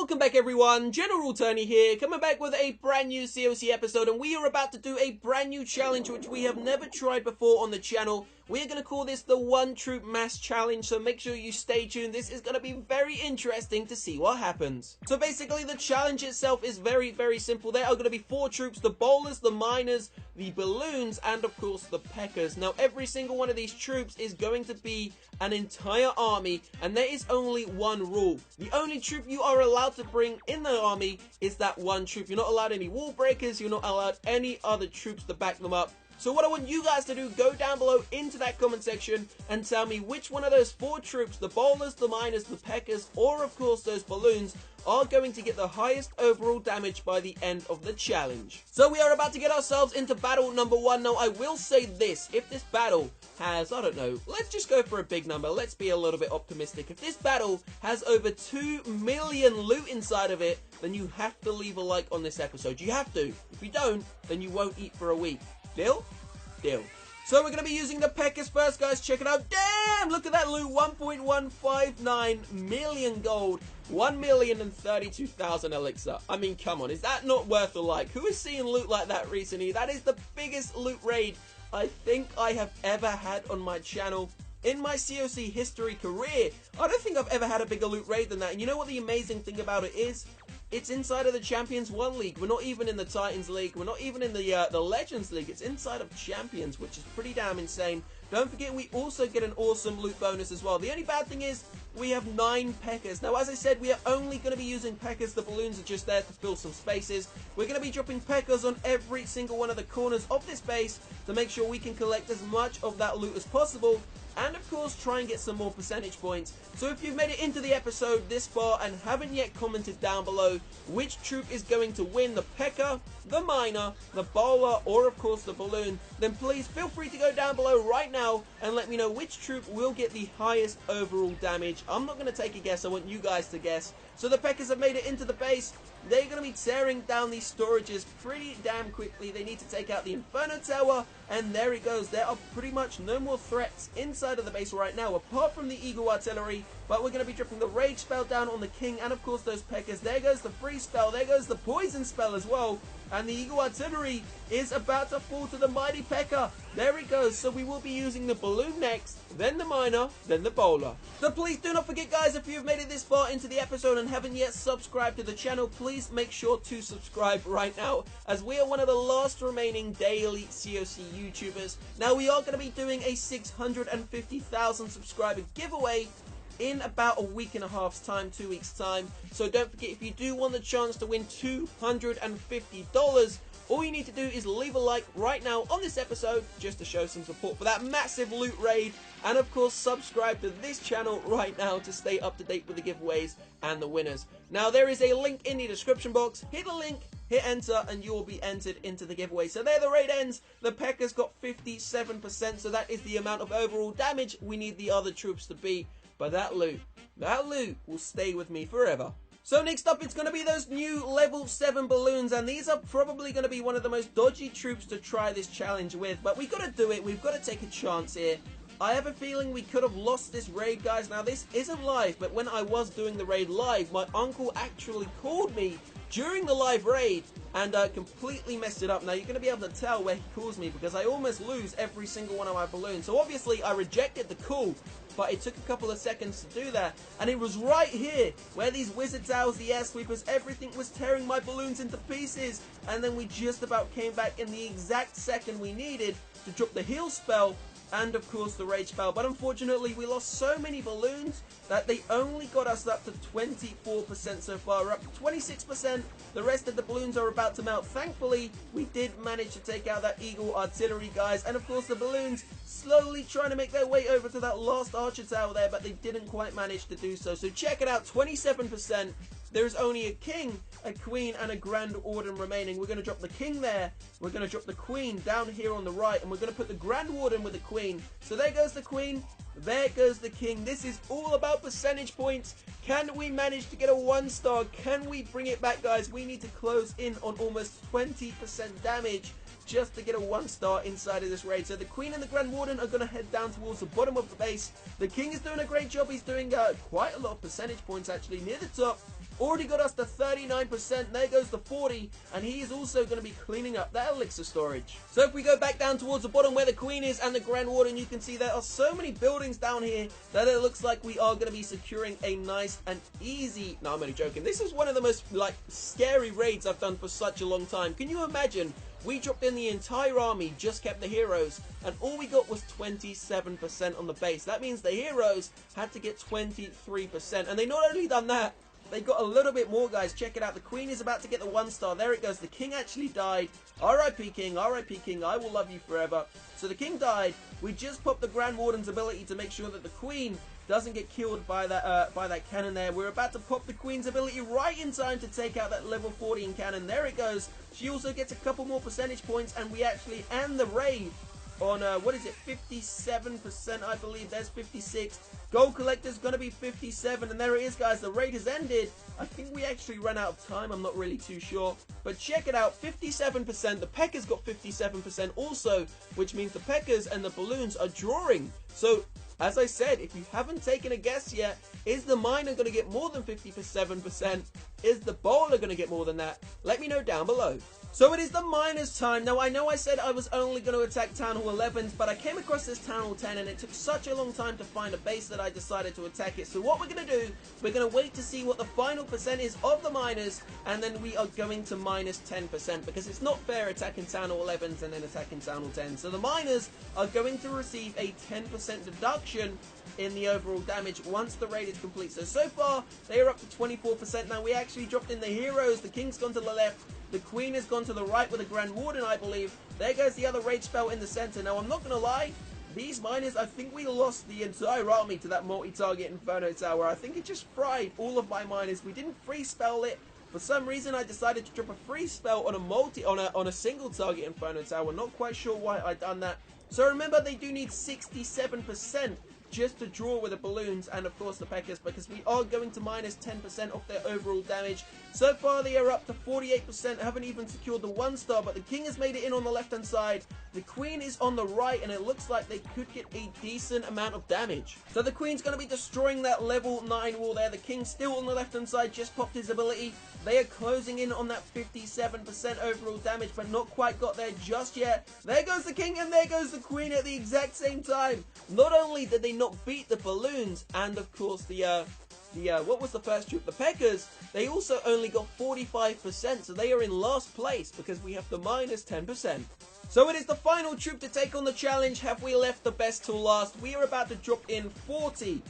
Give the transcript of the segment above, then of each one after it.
welcome back everyone, General Tony here, coming back with a brand new COC episode, and we are about to do a brand new challenge which we have never tried before on the channel. We are going to call this the One Troop Mass Challenge, so make sure you stay tuned. This is going to be very interesting to see what happens. So basically the challenge itself is very simple. There are going to be 4 troops: the bowlers, the miners, the balloons, and of course the P.E.K.K.A.s. Now every single one of these troops is going to be an entire army, and there is only one rule. The only troop you are allowed to bring in the army is that one troop. You're not allowed any wall breakers, you're not allowed any other troops to back them up. So what I want you guys to do, go down below into that comment section and tell me which one of those 4 troops, the bowlers, the miners, the P.E.K.K.A.s, or of course those balloons, are going to get the highest overall damage by the end of the challenge. So we are about to get ourselves into battle number 1. Now I will say this, if this battle has, I don't know, let's just go for a big number, let's be a little bit optimistic. If this battle has over 2 million loot inside of it, then you have to leave a like on this episode. You have to. If you don't, then you won't eat for a week. Deal? Deal. So we're going to be using the P.E.K.K.A.s first, guys. Check it out. Damn! Look at that loot. 1.159 million gold. 1,032,000 elixir. I mean, come on. Is that not worth a like? Who has seen loot like that recently? That is the biggest loot raid I think I have ever had on my channel. In my COC history career, I don't think I've ever had a bigger loot raid than that. And you know what the amazing thing about it is? It's inside of the Champions 1 League. We're not even in the Titans League. We're not even in the Legends League. It's inside of Champions, which is pretty damn insane. Don't forget, we also get an awesome loot bonus as well. The only bad thing is we have 9 P.E.K.K.A.s. Now, as I said, we are only going to be using P.E.K.K.A.s. The balloons are just there to fill some spaces. We're going to be dropping P.E.K.K.A.s on every single one of the corners of this base to make sure we can collect as much of that loot as possible. And of course, try and get some more percentage points. So if you've made it into the episode this far and haven't yet commented down below which troop is going to win, the P.E.K.K.A., the miner, the bowler, or of course the balloon, then please feel free to go down below right now and let me know which troop will get the highest overall damage. I'm not going to take a guess, I want you guys to guess. So the P.E.K.K.A.s have made it into the base. They're going to be tearing down these storages pretty damn quickly. They need to take out the Inferno Tower, and there it goes. There are pretty much no more threats inside of the base right now, apart from the Eagle Artillery. But we're going to be dropping the Rage spell down on the King, and of course those P.E.K.K.A.s. There goes the Freeze spell, there goes the Poison spell as well. And the Eagle Artillery is about to fall to the mighty P.E.K.K.A. There it goes. So we will be using the balloon next, then the miner, then the bowler. So please do not forget, guys, if you've made it this far into the episode and haven't yet subscribed to the channel, please make sure to subscribe right now, as we are one of the last remaining daily COC YouTubers. Now we are going to be doing a 650,000 subscriber giveaway in about a week and a half's time, 2 weeks time. So don't forget, if you do want the chance to win $250, all you need to do is leave a like right now on this episode just to show some support for that massive loot raid, and of course subscribe to this channel right now to stay up to date with the giveaways and the winners. Now there is a link in the description box. Hit the link, hit enter, and you will be entered into the giveaway. So there the raid ends. The P.E.K.K.A.'s got 57%, so that is the amount of overall damage we need the other troops to be. But that loot will stay with me forever. So next up, it's going to be those new level 7 balloons, and these are probably going to be one of the most dodgy troops to try this challenge with, but we've got to do it. We've got to take a chance here. I have a feeling we could have lost this raid, guys. Now this isn't live, but when I was doing the raid live, my uncle actually called me during the live raid and completely messed it up. Now you're going to be able to tell where he calls me because I almost lose every single one of my balloons. So obviously I rejected the call, but it took a couple of seconds to do that. And it was right here where these wizard towers, the air sweepers, everything was tearing my balloons into pieces. And then we just about came back in the exact second we needed to drop the heal spell and of course the rage spell. But unfortunately we lost so many balloons that they only got us up to 24% so far. We're up to 26%. The rest of the balloons are about to melt. Thankfully we did manage to take out that Eagle Artillery, guys, and of course the balloons slowly trying to make their way over to that last archer tower there, but they didn't quite manage to do so. So check it out, 27%. There's only a king, a queen, and a grand warden remaining. We're going to drop the king there. We're going to drop the queen down here on the right, and we're going to put the grand warden with the queen. So there goes the queen. There goes the king. This is all about percentage points. Can we manage to get a 1-star? Can we bring it back, guys? We need to close in on almost 20% damage just to get a 1-star inside of this raid. So the queen and the grand warden are going to head down towards the bottom of the base. The king is doing a great job. He's doing quite a lot of percentage points actually near the top. already got us to 39%. There goes the 40, and he is also going to be cleaning up that elixir storage. So if we go back down towards the bottom where the Queen is and the Grand Warden, you can see there are so many buildings down here that it looks like we are going to be securing a nice and easy... No, I'm only joking. This is one of the most, like, scary raids I've done for such a long time. Can you imagine? We dropped in the entire army, just kept the heroes, and all we got was 27% on the base. That means the heroes had to get 23%, and they not only done that, they got a little bit more, guys. Check it out. The Queen is about to get the 1-star. There it goes. The King actually died. R.I.P. King. R.I.P. King. I will love you forever. So the King died. We just popped the Grand Warden's ability to make sure that the Queen doesn't get killed by that cannon there. We're about to pop the Queen's ability right in time to take out that level 14 cannon. There it goes. She also gets a couple more percentage points, and we actually end the raid on, what is it, 57%, I believe. There's 56. Gold collector's gonna be 57, and there it is, guys. The raid has ended. I think we actually ran out of time. I'm not really too sure. But check it out, 57%. The P.E.K.K.A.'s got 57% also, which means the P.E.K.K.A.'s and the balloons are drawing. So, as I said, if you haven't taken a guess yet, is the miner going to get more than 57%? Is the bowler going to get more than that? Let me know down below. So it is the miner's time. Now, I know I said I was only going to attack Town Hall 11s, but I came across this Town Hall 10, and it took such a long time to find a base that I decided to attack it. So what we're going to do, we're going to wait to see what the final percent is of the miners, and then we are going to minus 10%, because it's not fair attacking Town Hall 11s and then attacking Town Hall 10s. So the miners are going to receive a 10% deduction in the overall damage once the raid is complete. So far, they are up to 24%. Now, we actually dropped in the heroes. The King's gone to the left. The Queen has gone to the right with the Grand Warden, I believe. There goes the other rage spell in the center. Now, I'm not going to lie. These miners, I think we lost the entire army to that multi-target Inferno Tower. I think it just fried all of my miners. We didn't free spell it. For some reason, I decided to drop a free spell on a single target Inferno Tower. Not quite sure why I done that. So remember, they do need 67% just to draw with the balloons and of course the P.E.K.K.A.'s, because we are going to minus 10% of their overall damage. So far they are up to 48%, haven't even secured the 1-star, but the King has made it in on the left hand side. The Queen is on the right, and it looks like they could get a decent amount of damage. So the Queen's going to be destroying that level 9 wall there. The King still on the left hand side, just popped his ability. They are closing in on that 57% overall damage, but not quite got there just yet. There goes the King, and there goes the Queen at the exact same time. Not only did they not beat the balloons and of course what was the first troop, the P.E.K.K.A.'s, they also only got 45%, so they are in last place because we have the minus 10%. So it is the final troop to take on the challenge. Have we left the best till last? We are about to drop in 40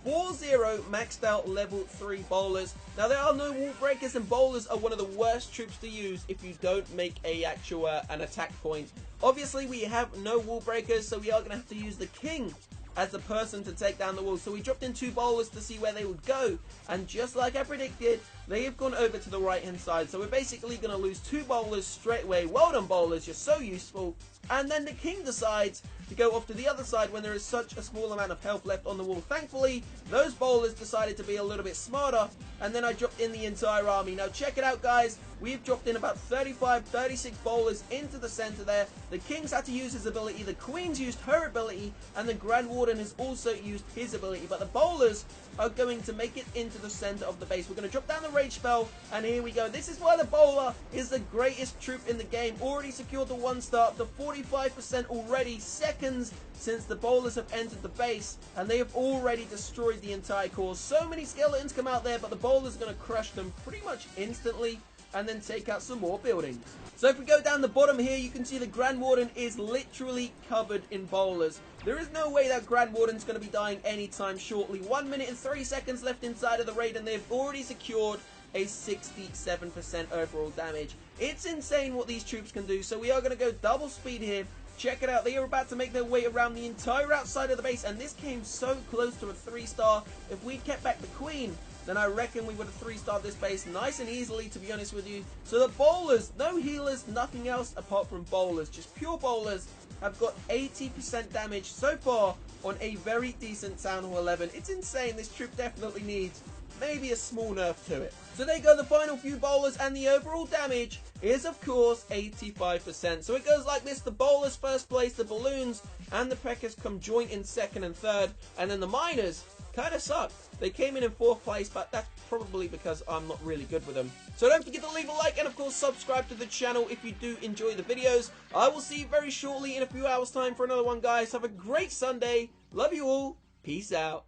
maxed out level 3 bowlers. Now, there are no wall breakers, and bowlers are one of the worst troops to use if you don't make a actual an attack point. Obviously, we have no wall breakers, so we are going to have to use the King as the person to take down the wall. So we dropped in 2 bowlers to see where they would go, and just like I predicted, they have gone over to the right hand side. So we're basically going to lose 2 bowlers straight away. Well done, bowlers, you're so useful. And then the King decides to go off to the other side when there is such a small amount of health left on the wall. Thankfully, those bowlers decided to be a little bit smarter, and then I dropped in the entire army. Now check it out, guys. We've dropped in about 36 bowlers into the center there. The King's had to use his ability, the Queen's used her ability, and the Grand Warden has also used his ability. But the bowlers are going to make it into the center of the base. We're going to drop down the rage spell, and here we go. This is why the bowler is the greatest troop in the game. Already secured the 1-star, up to 45% already. Seconds since the bowlers have entered the base, and they have already destroyed the entire course. So many skeletons come out there, but the bowler's going to crush them pretty much instantly and then take out some more buildings. So if we go down the bottom here, you can see the Grand Warden is literally covered in bowlers. There is no way that Grand Warden's going to be dying anytime shortly. 1 minute and 3 seconds left inside of the raid, and they've already secured a 67% overall damage. It's insane what these troops can do, so we are going to go double speed here. Check it out, they are about to make their way around the entire outside of the base, and this came so close to a 3-star. If we'd kept back the Queen, then I reckon we would have 3-starred this base nice and easily, to be honest with you. So the bowlers, no healers, nothing else apart from bowlers, just pure bowlers, have got 80% damage so far on a very decent Town Hall 11. It's insane. This troop definitely needs maybe a small nerf to it. So there you go, the final few bowlers, and the overall damage is of course 85%. So it goes like this: the bowlers first place, the balloons and the P.E.K.K.A.'s come joint in second and third, and then the miners kind of suck. They came in 4th place, but that's probably because I'm not really good with them. So don't forget to leave a like and of course subscribe to the channel if you do enjoy the videos. I will see you very shortly in a few hours time for another one, guys. Have a great Sunday. Love you all. Peace out.